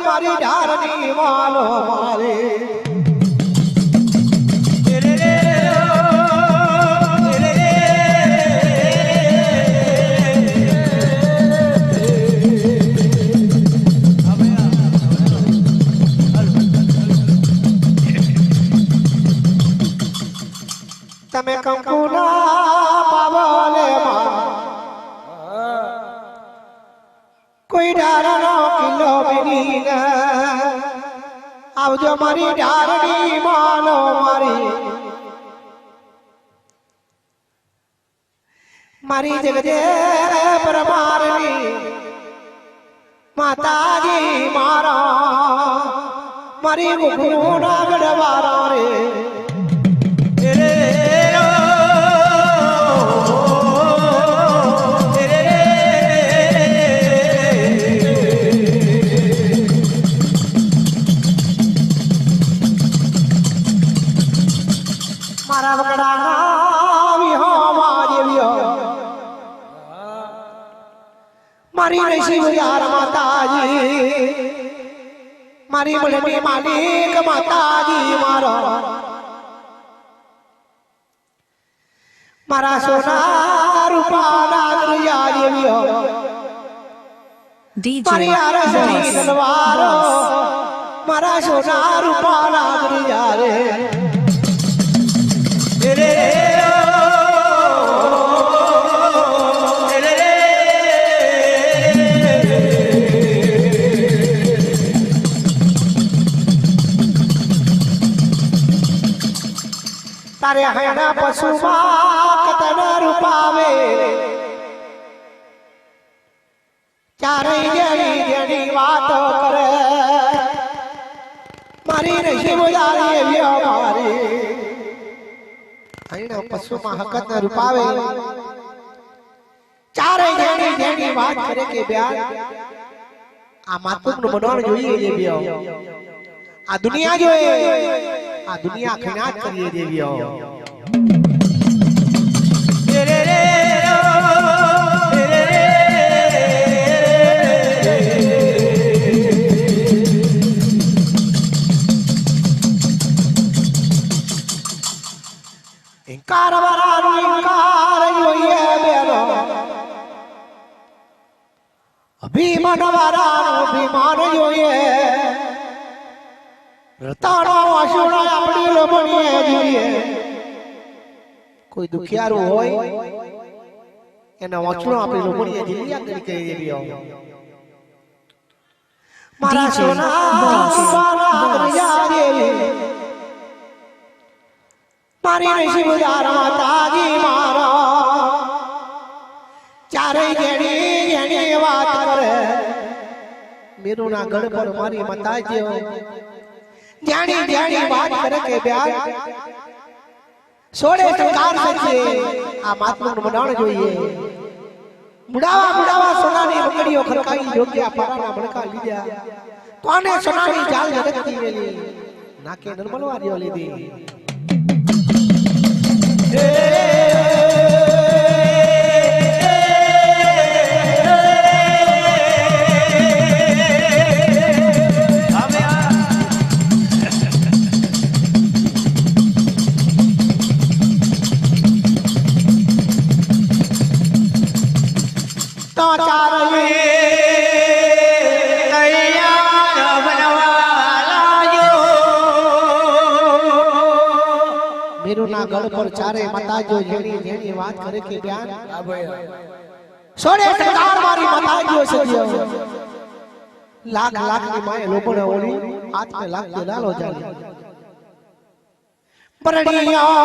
મારી ઢારની માલો મારે તમે કંકુના પાવલે કોઈ ડારનો કિલ્લો બનીને આવજો મારી ડારની માનો મારી મારી જગદે પરમારની માતાજી મારા મારી મુખનું નાગડવારા રે મારી નસીબ યાર માતાજી મારી બળની માલિક માતાજી મારો મારા સોના રૂપાના દરિયા દેવીઓ મારી આરસની તલવારો મારા સોના રૂપાના દરિયા રે તારે હૈના પશુમાં કતન રૂપાવે ચારે જેની જેની વાતો કરે મારી નસીબ જારી વ્યો મારી હૈના પશુમાં હકત રૂપાવે ચારે જેની જેની વાત કરે કે બ્યાર આ માતુનું મનોણ જોઈએ જે વ્યો આ દુનિયા જોઈએ આ દુનિયા ખનાત કરીએ દેવીઓ ઇનકાર વરાનો ઇનકાર જોઈએ બેનો અભિમાન વરાનો અભિમાન જોઈએ રતાનો વાસુડા આપણી લોબણીએ જોઈએ કોઈ દુખિયારો હોય એના વાસુડો આપણી લોબણીએ જીલિયા તરીકે દેવીઓ મારા સોના દરિયા દેવી મારી નસીબદાર માતાજી મારા ચારે જેણી જેણી વાત કરે મેરુના ગઢ પર મારી માતાજીઓ જાણી જાણી વાત કરે કે બ્યાર સોડે સંકાર સચે આ માતનું મનાણ જોઈએ મુડાવા મુડાવા સોનાની બંગડીઓ ખરકાઈ જોગ્યા પારાના મણકા લીધા કોને સોનાની જાલ જગતતી વેલી નાકે નર્મલવારીઓ લીધી ગઢ પર ચારે માતાજીઓ જેણી જેણી વાત કરે કે જ્ઞાન સોડે સંકાર મારી માતાજીઓ સજીઓ લાખ લાખ ની માએ લોકોને ઓલી હાથ મે લાખ કે લાલો જાલી પરડિયા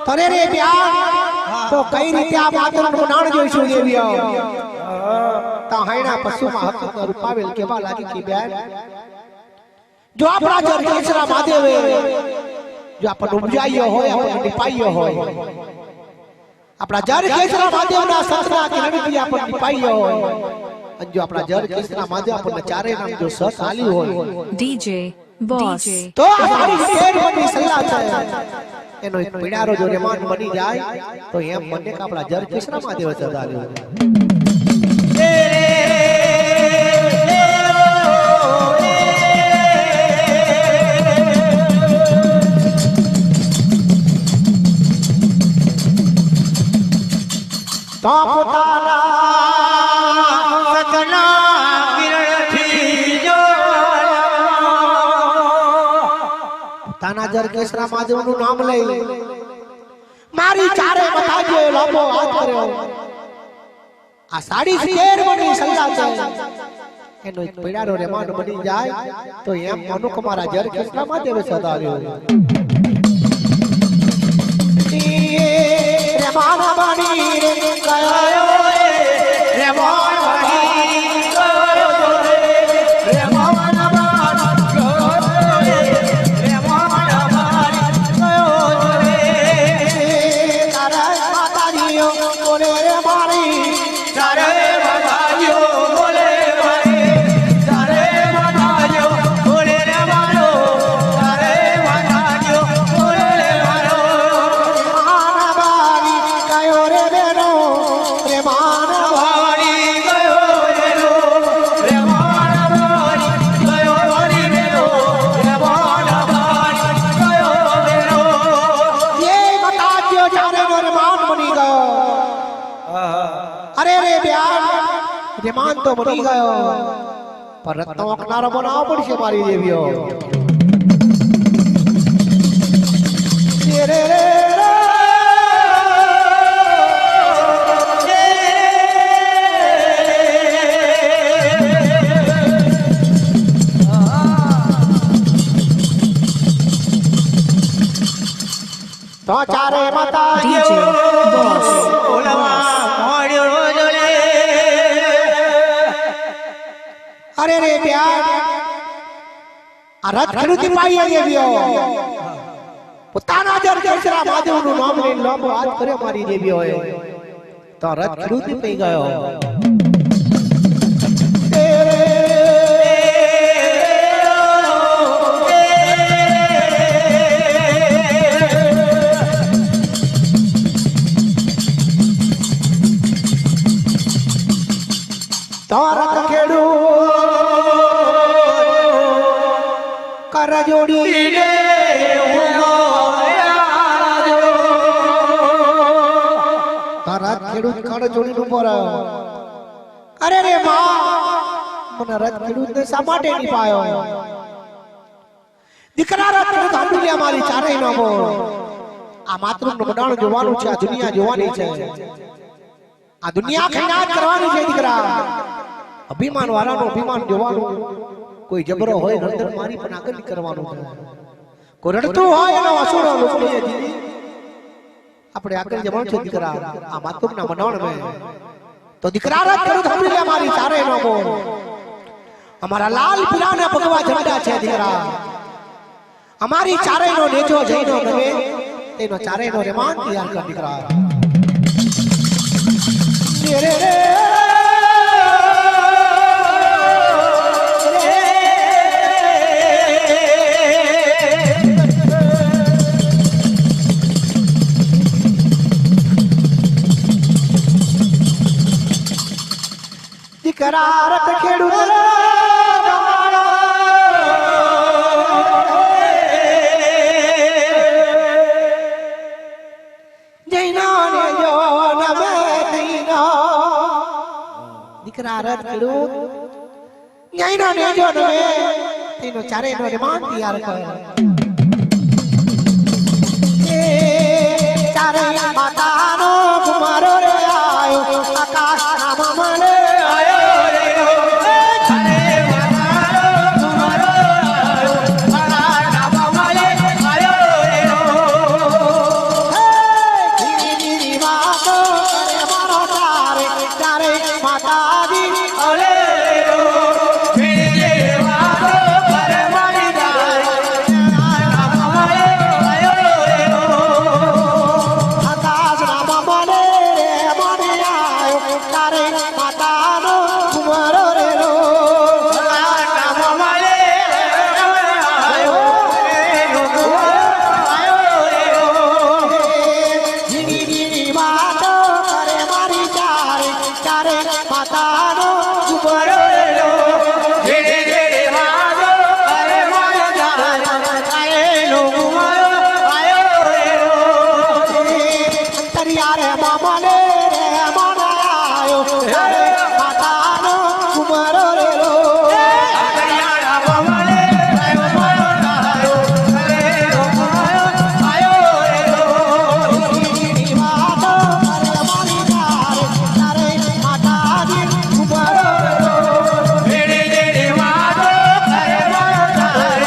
તને રે પ્યાર તો કઈ રીતે આ માતરનું બનાણ જોઈશું દેવીઓ તાહૈના પશુમાં હકત રૂપાવેલ કેવા લાગી કે બેન જો આપણા જર કેસરા મહાદેવે જો આપણ ઉપજાયો હોય આપણ નિપાયો હોય આપણા જર કેસરા મહાદેવના સસરા કિરણથી આપણ નિપાયો હોય અને જો આપણા જર કેસરા મહાદેવ આપણને ચારે નામ જો સસ આલી હોય ડીજે બોસ તો અમારી શેર બની સલાહ છે એનો એક પીડારો જો રેમાન બની જાય તો એમ મને કે આપણા જર કૃષ્ણ મહાદેવ ચડાવ્યો તો પોતાના સતના કિરણથી જો પોતાના જર કૃષ્ણ મહાદેવનું નામ લઈ મારી ચારે બતાજે લાંબો હાથ કર્યો આ સાડી શેર બની સલ્લા છે એનો એક પીડારો રેમાન બની જાય તો એમ મનુ કુમારા જર કૃષ્ણ મહાદેવ સદાવ્યો રેમાન બની ગયો રેમાન બની ગયો રેમાન રેમાન તો બની ગયો પર રત્નો અકનારો બનાવવો પડશે મારી દેવીઓ રે રે તો ચારે માતા ડીજે બોસ અરે રે પ્યાર આ રથ ખેડૂતી પાઈ દેવીઓ પોતાના જર કૃષ્ણ મહાદેવનું નામ લઈને લાંબો હાથ કર્યો મારી દેવીઓ તો રથ ખેડૂતી પઈ ગયો તો રથ ખેડૂ કર જોડી રે રથ ખેડૂત કર જોડી ઉપર અરે રે માં મને રથ ખેડૂત ને શા માટે નહીં પાયો દીકરા રથ ખેડૂત હાંડુલિયા મારી ચારેય નો બોલ આ માતૃ નું બડાણ જોવાનું છે આ દુનિયા જોવાની છે આ દુનિયા ખૈનાત કરવાની છે દીકરા અભિમાન વાળાનું અભિમાન જોવાનું કોઈ જબરો હોય નંદર મારી પણ આગળ કરવાનું છે કોઈ રડતું હોય એનો અસુરો લોકો આપણે આગળ જવાનું છે દીકરા આ માતુકના મનાવણ મે તો દીકરા રથ ખેડૂત સાંભળી લે મારી ચારે નો બોલ અમારા લાલ પીરાના ભગવા ઝંડા છે દીકરા અમારી ચારે નો નેજો જઈનો નવે તેનો ચારે નો રેમાન તૈયાર કર દીકરા રે રે દીકરા રથ ખેડૂત દીકરા રથ ખેડૂત ન્યાયનો નેજો નવે તેનો ચારે નો રેમાન તૈયાર કર એ ચારે માતાનો કુમારો રે આયો આકાશ નામ મળે આયો રે ચારે માતાનો કુમારો આયો આકાશ નામ મળે આયો રે હે ધીરી વાતો રે મારો ચારે ચારે માતા कंकरिया रे मामले रे मन आयो तारे मातानो कुमारो रे रो कंकरिया रे मामले रे मन आयो तारे आयो रे रो नी मातो रे मारी तारे मातानी कुमारो रे रो रे रे मातो रे मातारे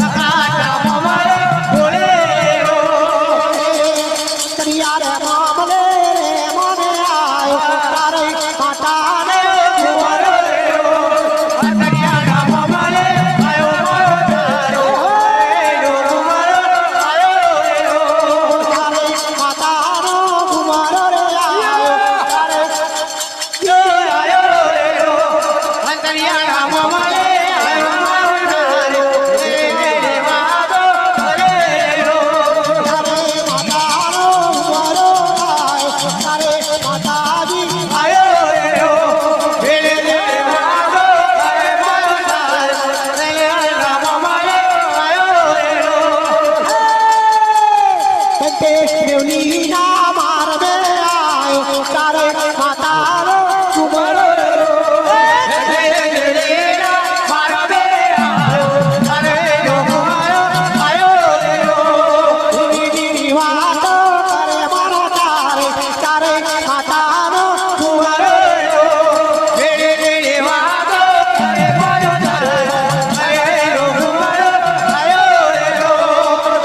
काटा मामले बोले रो कंकरिया रे मामले रे मन आयो तारे माताने कुमारो रे रो कंकरिया रे मामले आयो तारो रे कुमारो आयो रे रो तारे मातानो कुमारो रे आयो तारे यो आयो रे रो कंकरिया रे मामले आयो तारो रे रे मातो रे रो तारे मातानो कुमारो आयो तारे माताजी आयो रे रो रे रे मातो रे मातारो रे रे मामले आयो रे रो कंटेश देवनी ना मार में आयो तारे मातारो कुमारो रे रो कंटेश देवनी ना मार में आयो तारे कुमारो आयो रे रो नी वातो तारे मारो तारे तारे मातारो कुमारो रे रो रे वातो तारे मारो तारे कुमारो आयो रे रो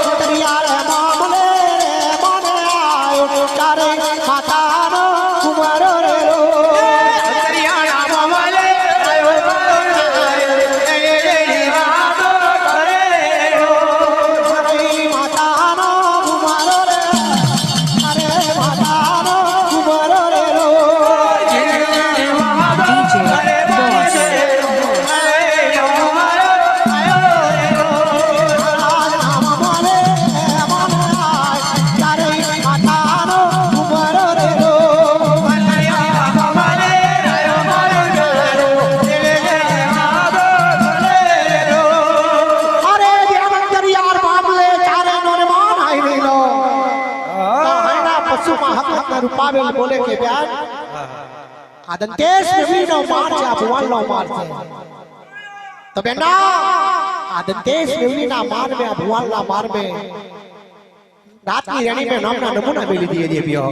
कंकरिया रे मामले रे मन आयो तारे मातानो कुमारो रे रो कंकरिया रे मामले आयो रे वातो रे रो तारे मातानो कुमारो रे तारे मातानो कुमारो रे रो રૂપાબેલ બોલે કે બેન આ દંતેશ મેળવીનો માર છે આ ભુવાનનો માર છે તો બેના આ દંતેશ મેળવીના માર મે આ ભુવાનના માર મે રાતની રાણી મે નામના નમૂના મેલી દીએ દેવ્યો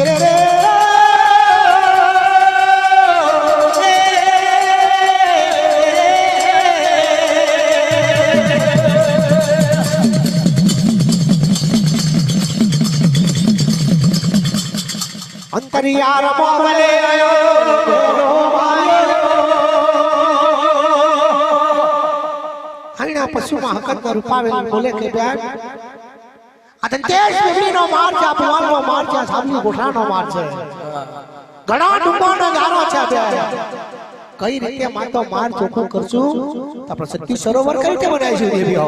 રે રે अंतरिया रे मामले आयो रो आयो हणा पशु में हकत कर रूपावेल बोले के बेन आ दंतेश मेळवीनो मार છે ભુવાનનો માર છે સાબલી ગોઠાનો માર છે ઘણા ડુંબાનો જારો છે બે કઈ રીતે માતો માર ચોખ્ખું કરશું તો આપણે સત્ય સરોવર કઈ રીતે બનાવીશું દેવી હો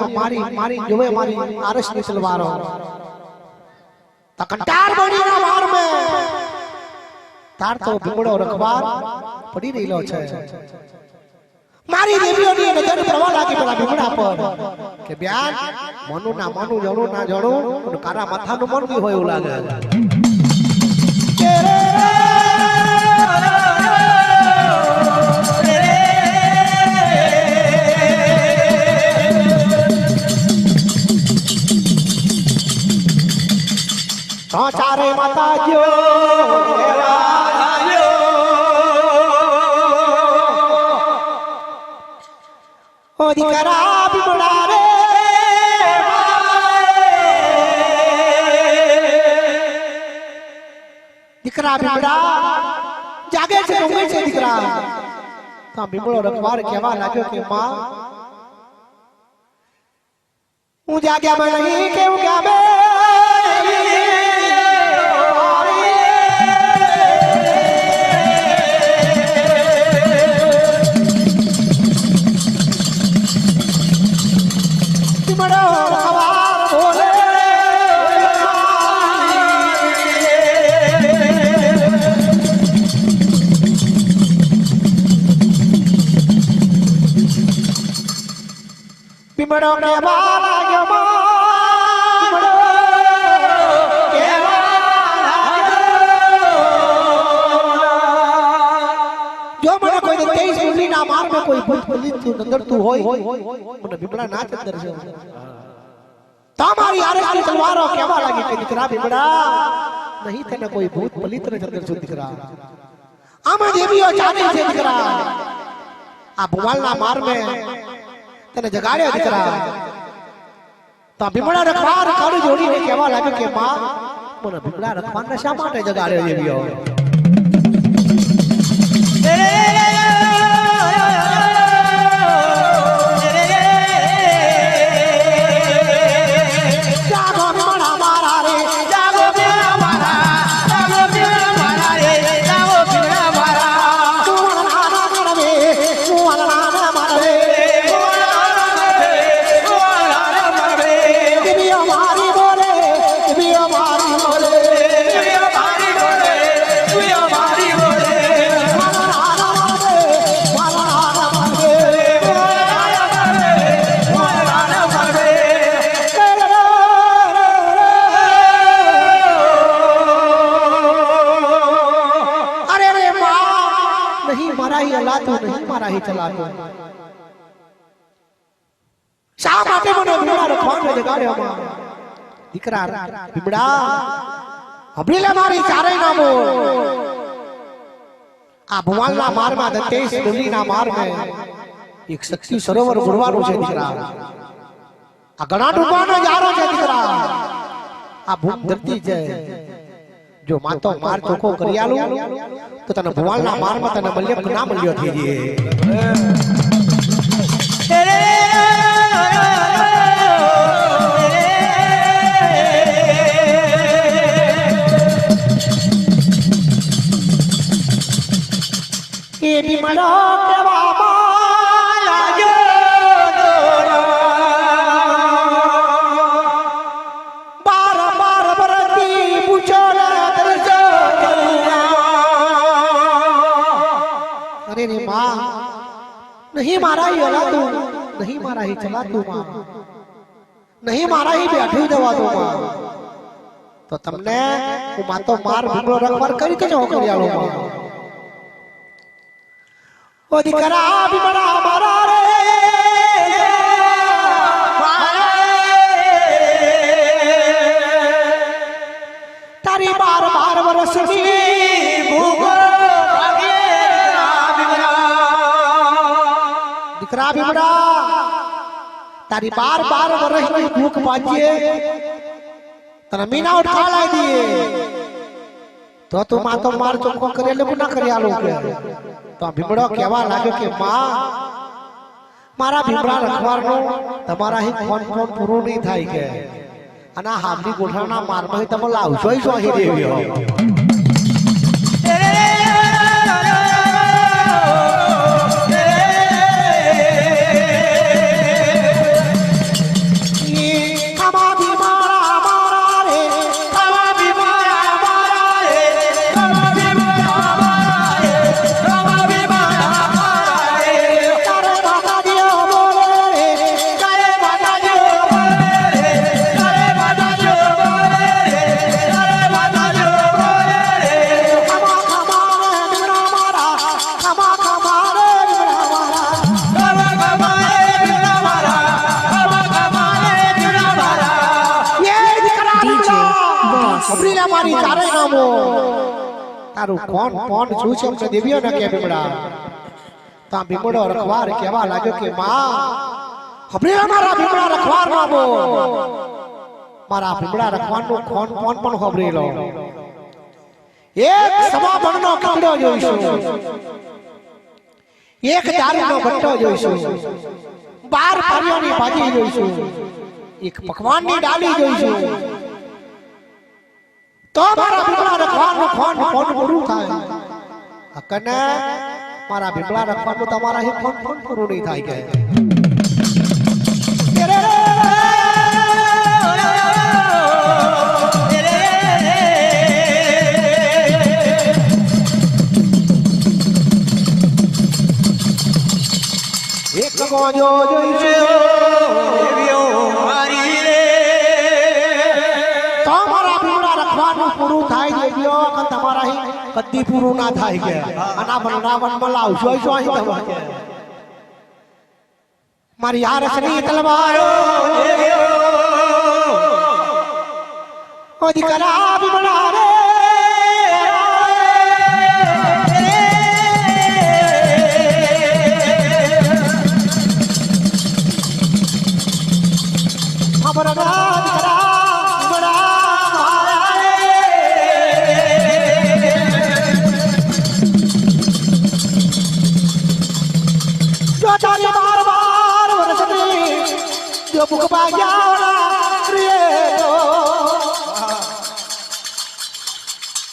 मारी मारी जोवे मारी आरस ની તલવારો તકંટાર બનીના માર મે તાર તો ભીમડો રખવાર પડી રહેલો છે મારી દેવીઓની નજર પ્રવાહ લાગી પેલા ભીમડા પર કે બ્યાન મનુ ના મનુ જણો ના જણો અને કારા માથાનું મન બી હોય એવું લાગે चारे माता जो ओ दिकरा बिमड़ा रे दिकरा बिमड़ा जागे छे ઊંઘે છે दिकरा तो बिमड़ो रखवार केवा लाग्यो के मां હું જાગ્યા માં નહીં કેવું ક્યાં બે બિમડો કે બાલા ગયો બિમડો કે જો મને કોઈ 23 મુંડીના મારમાં કોઈ ભૂત પલિતું નંદરતું હોય મને બિમડા ના ચંદર છે તમારી આરસની તલવારો કેવા લાગી કે દીકરા બિમડા નહીં તને કોઈ ભૂત પલિત ને ચંદર છું દીકરા આમાં દેવીઓ ચાલે છે દીકરા આ ભુવાલના માર મે તને જગાડ્યો દીકરા તો ભીમડા રખવાર કાળી જોડીને કહેવા લાગ્યો કે માં મને ભીમડા રખવારને શા માટે જગાડ્યો દેવીઓ જાગો ભીમડા મારા રે જાગો ભીમડા મારા જાગો ભીમડા મારા રે જાગો ભીમડા મારા કુવાલા ના મારવે કુવાલા ના મારવે नहीं मारा ही चलातो शा माटे मने भीमड़ा रखवान ने जगाड्यो માં દીકરા ભીમડા હબળીલે મારી ચારે નામો આ ભુવાલના મારમાં 23 ડુલીના મારમાં એક શક્તિ સરોવર ગુણવાનું છે દીકરા આ ઘણા ડૂબાનો જારો છે દીકરા આ ભૂમ ધરતી છે જો માતો માર ચોખ્ખો કરી આલું તો તને ભુવાલના મારમાં તને મળ્યો કે ના મળ્યો થઈ જઈએ એ ભીમડો કેવામાં લાગ્યો બાર બાર બરતી પૂછો अरे रे माँ नहीं मारा ही हला तू नहीं मारा ही चला तू माँ नहीं मारा ही बैठी दवा दो माँ तो तुमने वो माँ तो मार भीमड़ो रखवार करी के जो करियालो माँ ओ दिकरा भीमड़ा मारा रे तारी बार बार बरस की भूगो દીકરા ભીમડા તારી બાર બાર વર્ષની ભૂખ પાજીએ તને મીના ઉઠા લાવી દીએ તો તું માં તો માર ચોખ્ખો કરી એટલે ના કરી આલો કે તો ભીમડો કહેવા લાગ્યો કે માં મારા ભીમડા રખવારનું તમારા અહીં કોણ કોણ પૂરું નહીં થાય કે અને હામની ગોઠાના મારમાં તમે લાવશો છો અહીં દેવીઓ મારી ચારે નામો તારું કોણ કોણ શું છે અમને દેવીઓ ન કે ભીમડા તા ભીમડો રખવાર કહેવા લાગ્યો કે માં હબળે મારા ભીમડા રખવાર નામો મારા ભીમડા રખવારનું કોણ કોણ પણ હબળી લો એક સભાબણનો કાંડો જોઈશું એક દારૂનો ભટ્ટો જોઈશું 12 પારીઓની ભાજી જોઈશું એક પકવાનની ડાલી જોઈશું તો મારા ભીમડા રખવાનું ખોન પૂરું થાય અકને મારા ભીમડા રખવાનું તમારા હે ખોન પૂરું નહીં થાય કે એક ગોજો જોઈશું દેવીઓ મારી રે તો મારા ભીમડા રખવાનું પૂરું થાય દેવીઓ કે તમારા હી કદી પૂરું ના થાય કે આના બનાવન મલાવ જોઈ જોઈ તમારે મારી યાર શ્રી તલવારો દેવીઓ ઓ દીકરા ભીમડા રે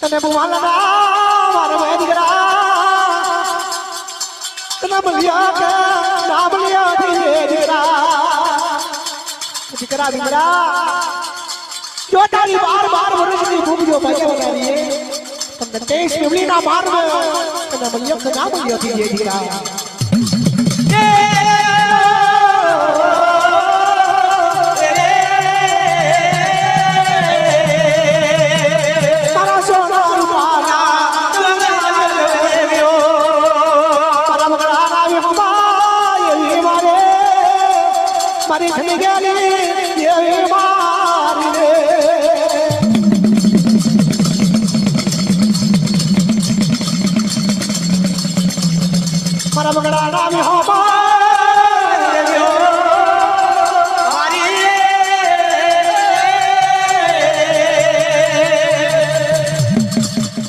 તને બુવાલા માર વેદગરા તને બલિયા કે ના બલિયા ધીરે દીકરા દીકરા જો તારી બાર વર્ષની ભૂખ જો ભજ્યા વગાડીએ તમને તેજ મેમલીના માર્ગ તને બલિયા કે ના બલિયા ધીરે દીકરા મારી થઈને ગયેલી દેવી મારી રે મારા બગડા નામી હો મારી રે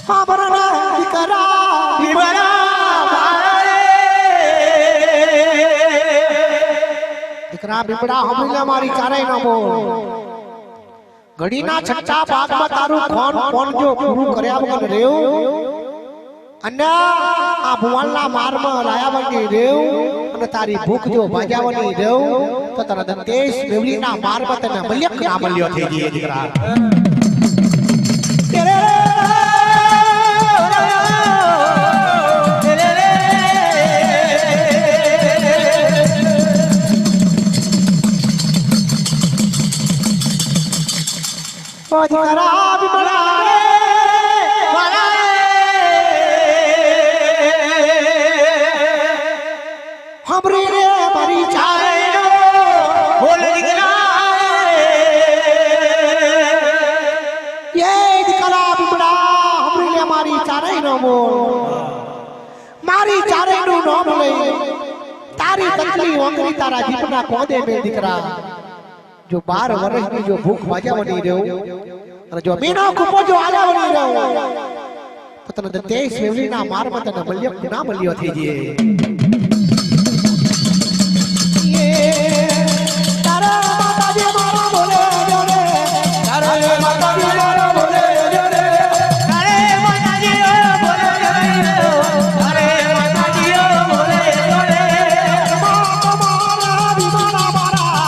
હા બરના દીકરા દીકરા દીકરા બીબડા હમણાં મારી ચારે ન બોલ ઘડીના છઠ્ઠા ભાગમાં તારું કોણ જો પૂરું કર્યા વગર રેવું અને આ ભુવનના મારમાં લાયા વગર રેવું અને તારી ભૂખ જો ભાજ્યાવાની રેવું તો તારા દંતેશ મેવલીના મારમાં તને મલ્યક ના મલ્યો થઈ જઈએ દીકરા દીકરા બીબડા હમરી રે મારી ચારે બોલ દીકરા એ દીકરા બીબડા હમરી રે મારી ચારે નો બોલ મારી ચારે નું નામ લઈ તારી તકલી ઓંગરી તારા જીપના કોદે મે દીકરા જો 12 વર્ષની જો ભૂખ ભાજવાની રહ્યો અને જો મીનો કુપો જો આલાવની રહ્યો તો તને તેજ મેવલીના મારમાં તને મલ્યક ના મલ્યો થઈ જઈએ તારા માતાજી મારા બોલે જોરે તારા માતાજી મારા બોલે જોરે તારે માતાજી બોલે જોરે તારે માતાજી બોલે જોરે તમારા બીમારા મારા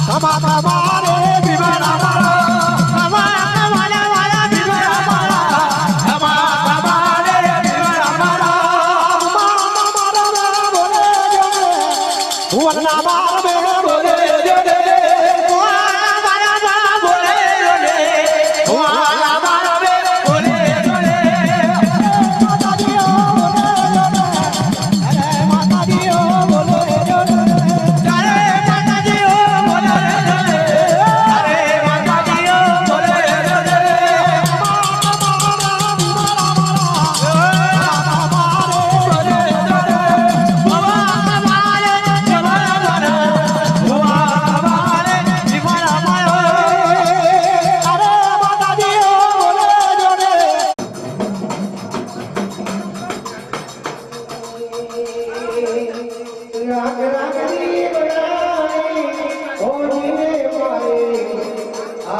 તમારે બીમારા મારા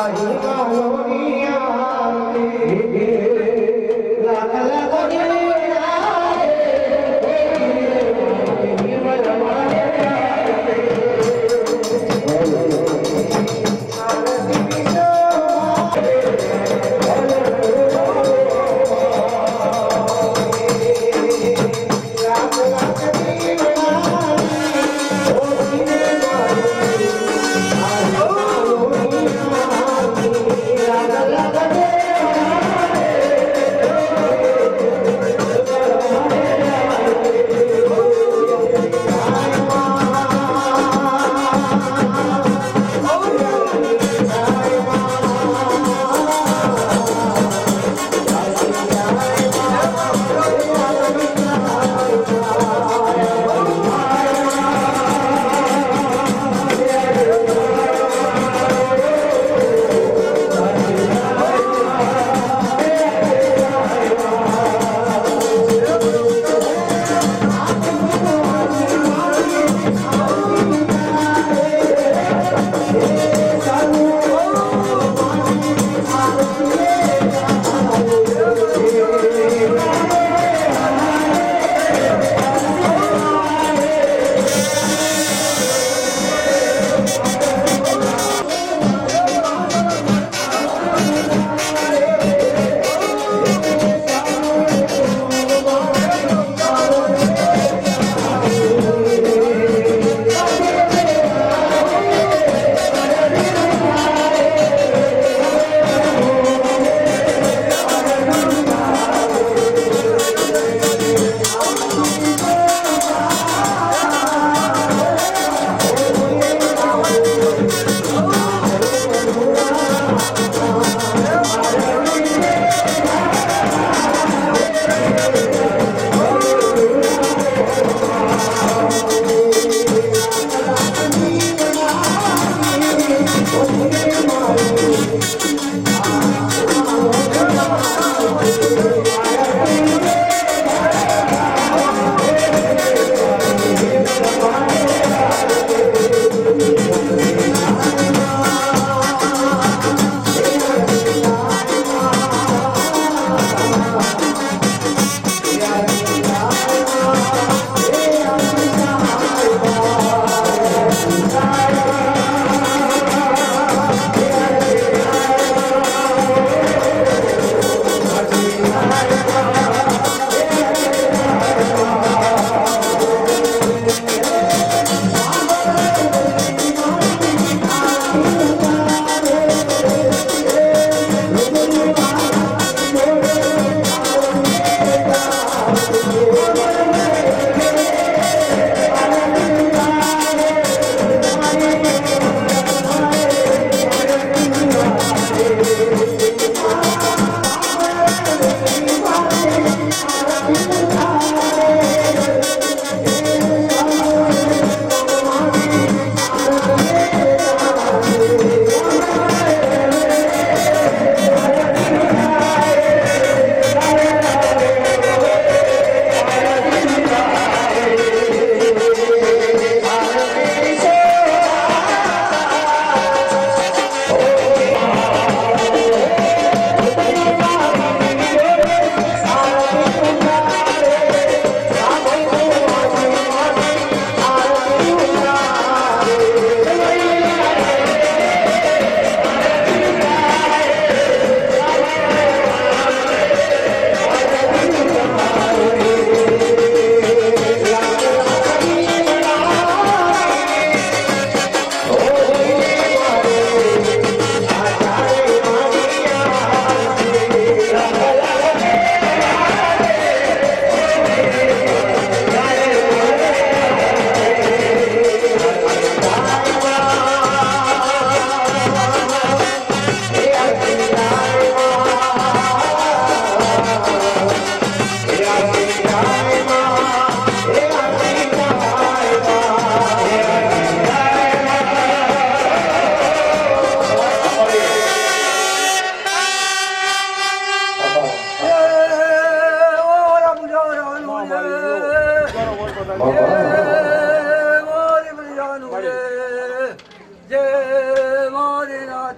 Oh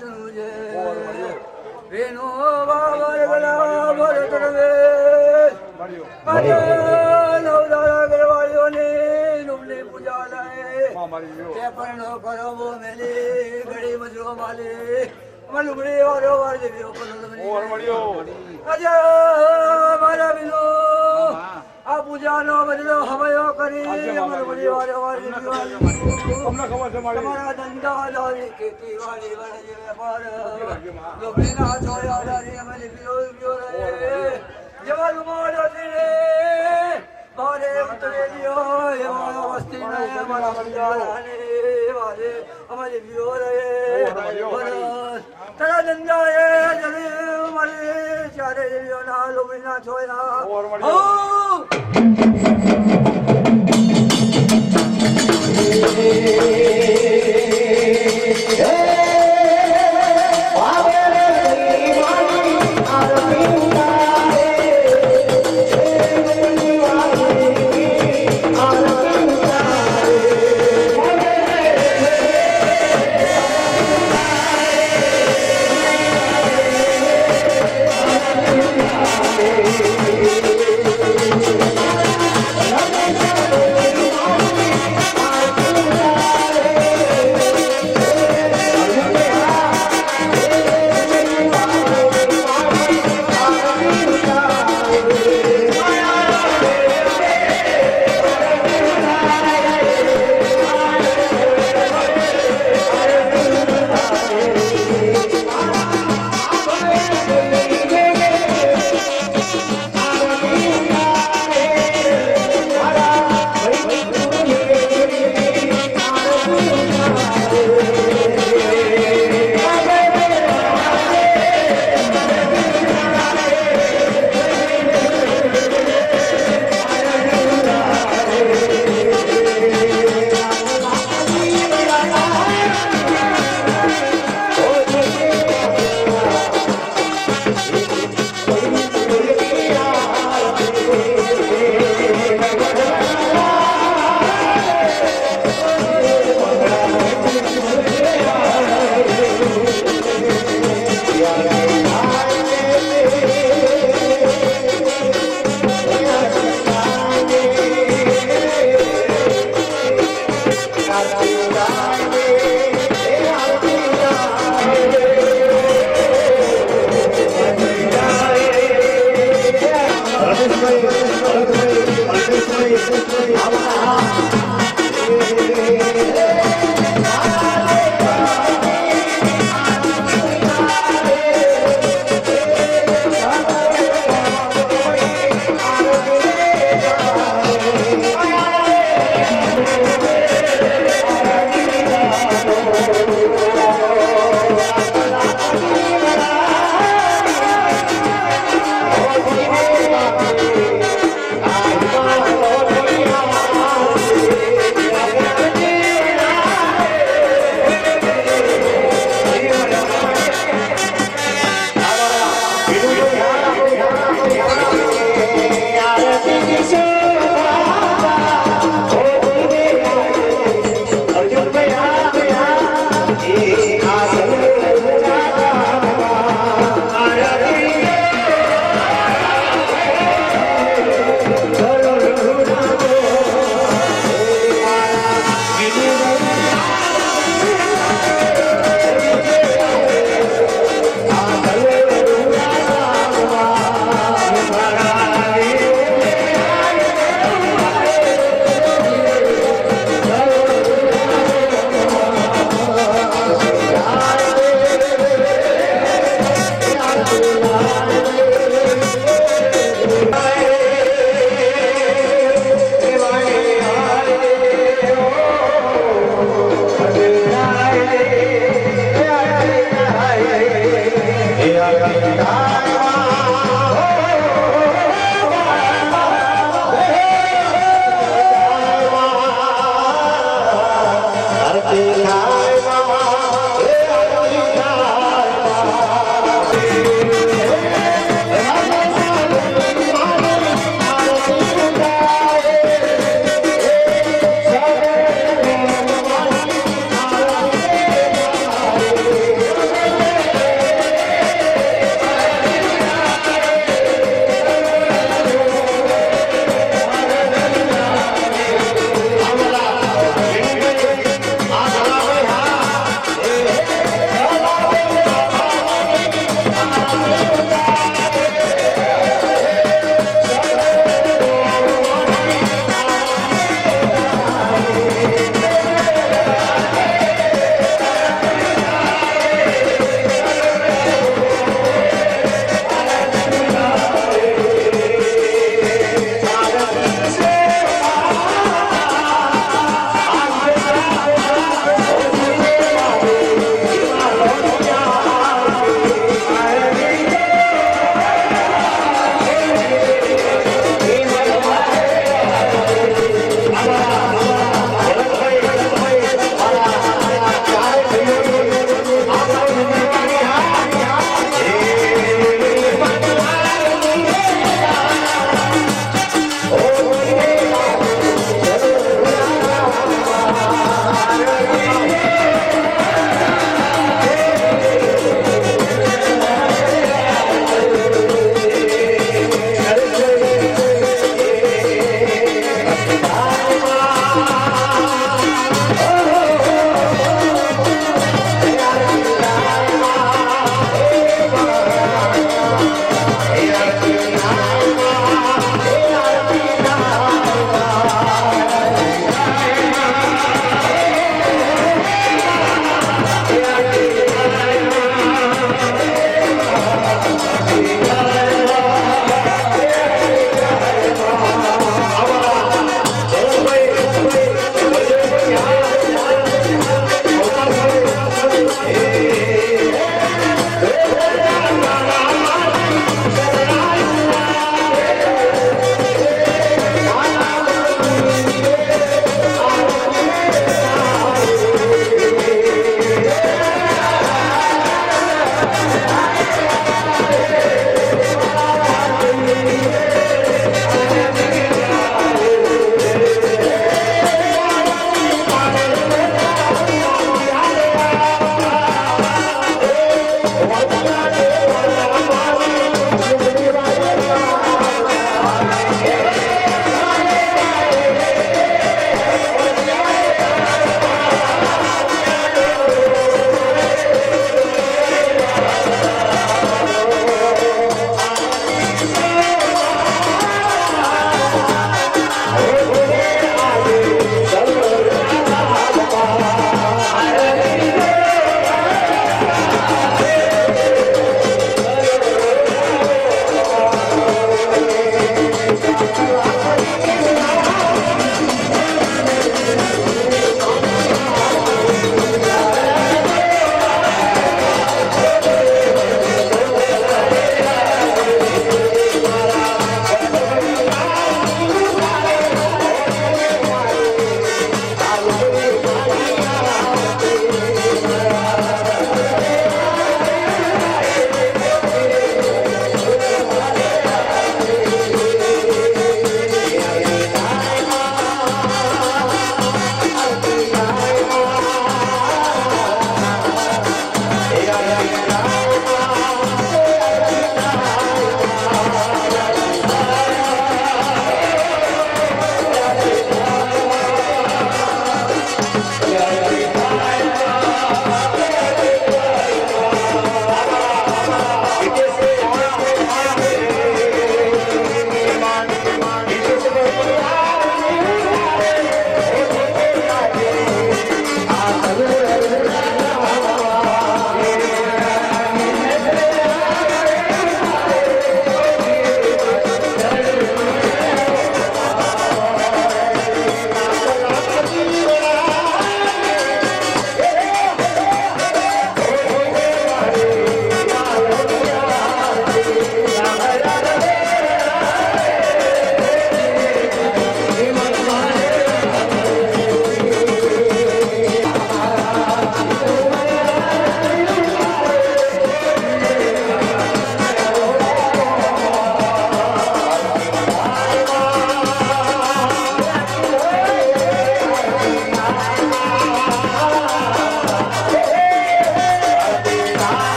तुझे वेणु बाबर गला भरत रवे अरे नवदारा गरवालियों ने नुमली पूजा लाए ते परनो करो वो मेली घड़ी मजरो माले मलुगड़ी वारो वार देवी ओपन और मड़ियो अरे मारा बिनो आ पूजा नो बदलो हवयो करी मलुगड़ी वारो वार देवी તમને ખબર છે મારી તમારા ધંધા દારી ખેતી વાડી વાડી વેપાર લોભીના જોયા દારી અમે લીધો ગયો રે જવાલ મોડો રે મારે ઉતરેલિયો એવા વસ્તી ને મારા મંજારાને વારે અમારે વિયો રે બરસ તારા ધંધા એ જરી મારે ચારે ના લોભીના જોયા હો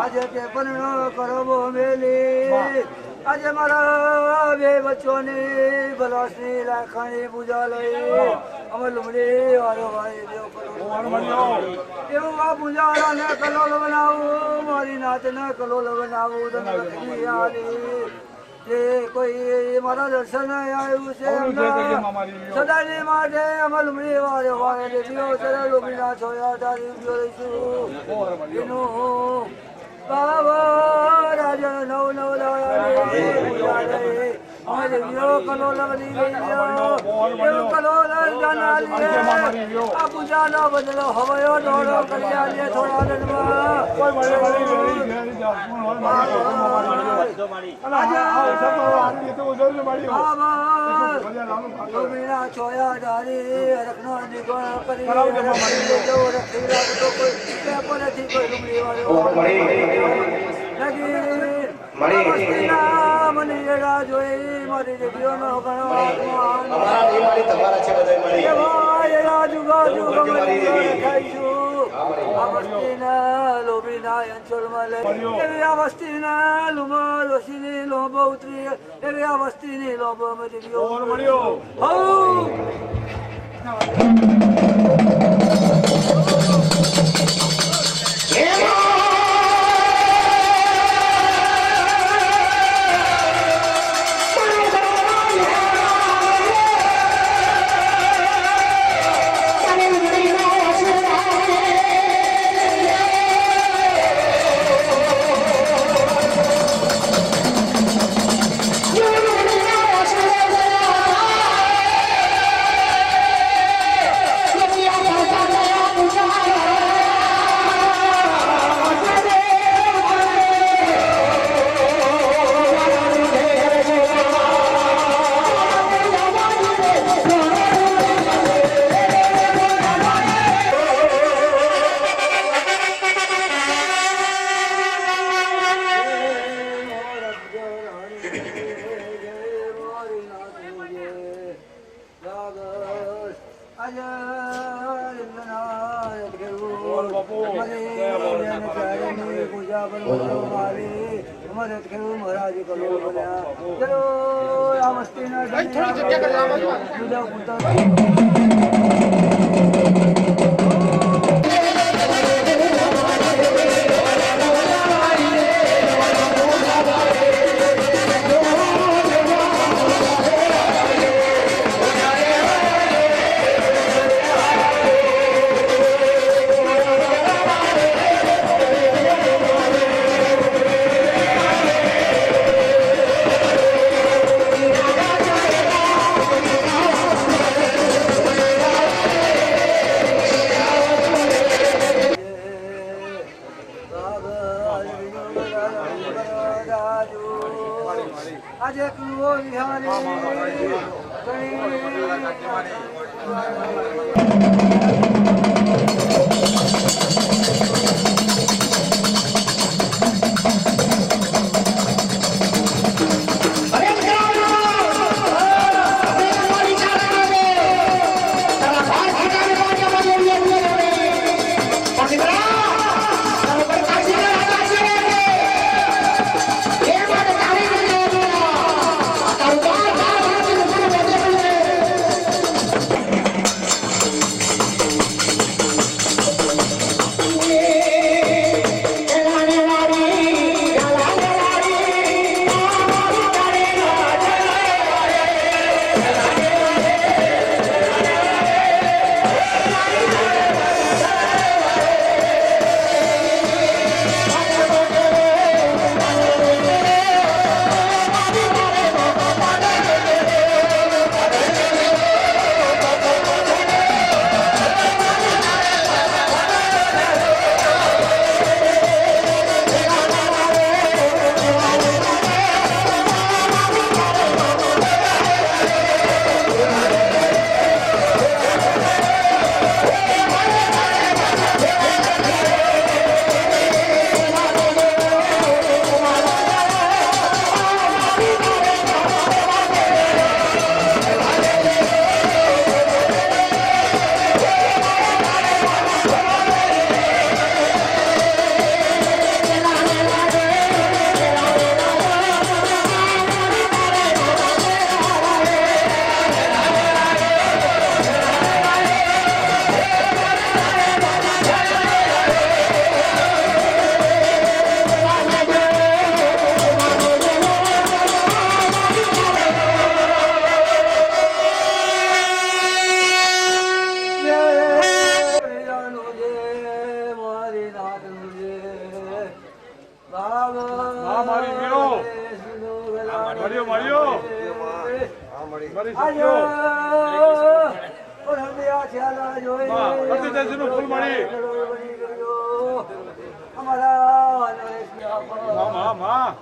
આજે તે પણ કરવો મેલી આજે મારા બે બચ્ચોની બલાસની લાખાની પૂજા લઈ અમે લુમડી વાળો ભાઈ દેવ એવું આ પૂજા ને કલોલ બનાવું મારી નાત ને કલોલ બનાવું તમે લક્ષ્મી આલી જે કોઈ મારા દર્શન આવ્યું છે સદાની માટે અમે લુમડી વાળો ભાઈ દેવીઓ ચરે લુમડીના છોયા તારી લઈશું એનું બાબા રાજા નવ નવ આ પૂજા નો બદલો હવયો દોડો કરી થોડા છોયા ડારી રખનો નિગોળ કરી કોઈ રૂમડી વાળો જોઈ મારી દેવીઓનો લોબીના અંચળમાં એવી આ વસ્તીના લુમર વસીની લોભ ઉતરી એવી આ વસ્તીની લોભ દેવીઓ મદદ કર્યું મહારાજ કરો બોલ્યા ચલો આ મસ્તીના જુદા પૂરતા આજે કુવો વિહારી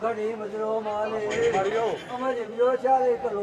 ઘણી મજરો માલે અમારે ચાલે કરો